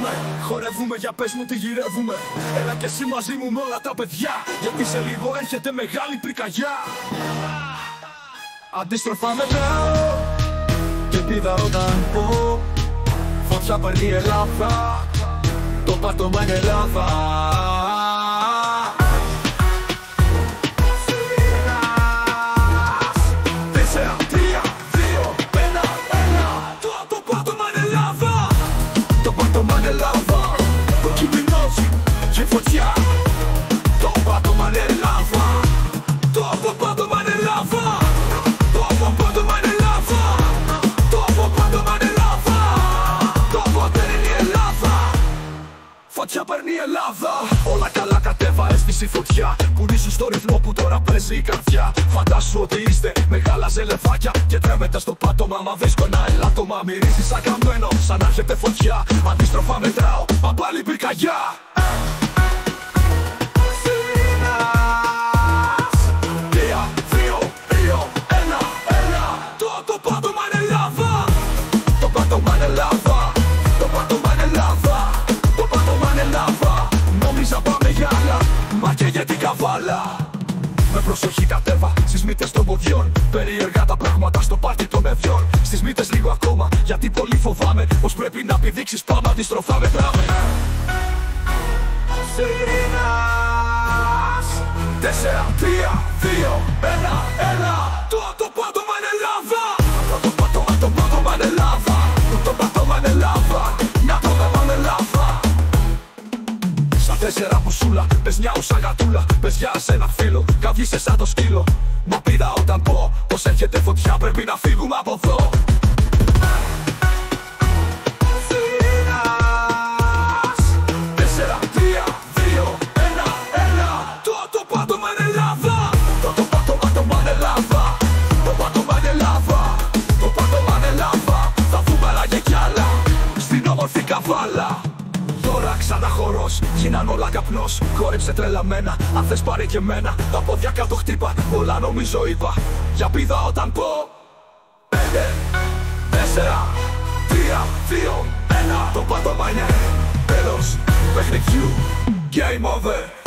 ζούμε. Χορεύουμε, για πες μου τι γυρεύουμε. Έλα και εσύ μαζί μου με όλα τα παιδιά, γιατί σε λίγο έρχεται μεγάλη πυρκαγιά. Αντίστροφα μετράω και πήδα όταν πω φωτιά παίρνει η Ελλάδα, το πάτωμα είναι Ελλάδα. Φωτιά, το πάτωμα είναι λάβα. Το πάτωμα είναι λάβα. Το πάτωμα είναι λάβα. Το πάτωμα είναι λάβα. Το παίρνει η Ελλάδα. Φωτιά παίρνει η Ελλάδα. Όλα καλά κατέβα, έσβησε η φωτιά. Πουλήσου στο ρυθμό που τώρα παίζει η καρδιά. Φαντάσου ότι είστε μεγάλα ζελεδάκια και τρέμετε στο πάτωμα. Μα βρίσκω ένα ελάττωμα. Μυρίζει σαν καμένο, σαν να έρχεται φωτιά. Αντίστροφα μετράω, μα πάλι πυρκαγιά. Μα και για την καβάλα. Με προσοχή κατέβα στις μύτες των ποδιών. Περίεργα τα πράγματα στο πάρτι των παιδιών. Στις μύτες λίγο ακόμα, γιατί πολύ φοβάμαι πως πρέπει να πηδήξεις πάμε αντιστροφά μετράμε. Σιρήνας 4, 3, 2, 1, 1. Το πάτωμα είναι λάβα. Το πάτωμα είναι λάβα. Το πάτωμα είναι λάβα. Να το πάτωμα είναι λάβα. Στα 4 πουσούλα, πες νιάου σαν γατούλα. Πες γεια σε ένα φίλο, καυγίσαι σαν το σκύλο. Μα πήδα όταν πω πως έρχεται φωτιά, πρέπει να φύγουμε από εδώ. Σιρήνας 4, 3, 2, 1, 1. Το πάτωμα είναι λάβα. Το πάτωμα είναι λάβα. Το πάτωμα είναι λάβα. Το πάτωμα είναι λάβα. Θα δούμε άλλα και κι άλλα στην όμορφη καβάλα. Τώρα ξανά χορός, γίναν όλα καπνός. Χόρεψε τρελαμένα, αν θες πάρε και μένα. Τα πόδια κάτω χτύπα, πολλά νομίζω είπα. Για πήδα όταν πω 5, 4, 3, 2, 1. Το πάτωμα είναι τέλος παιχνιδιού. Game over.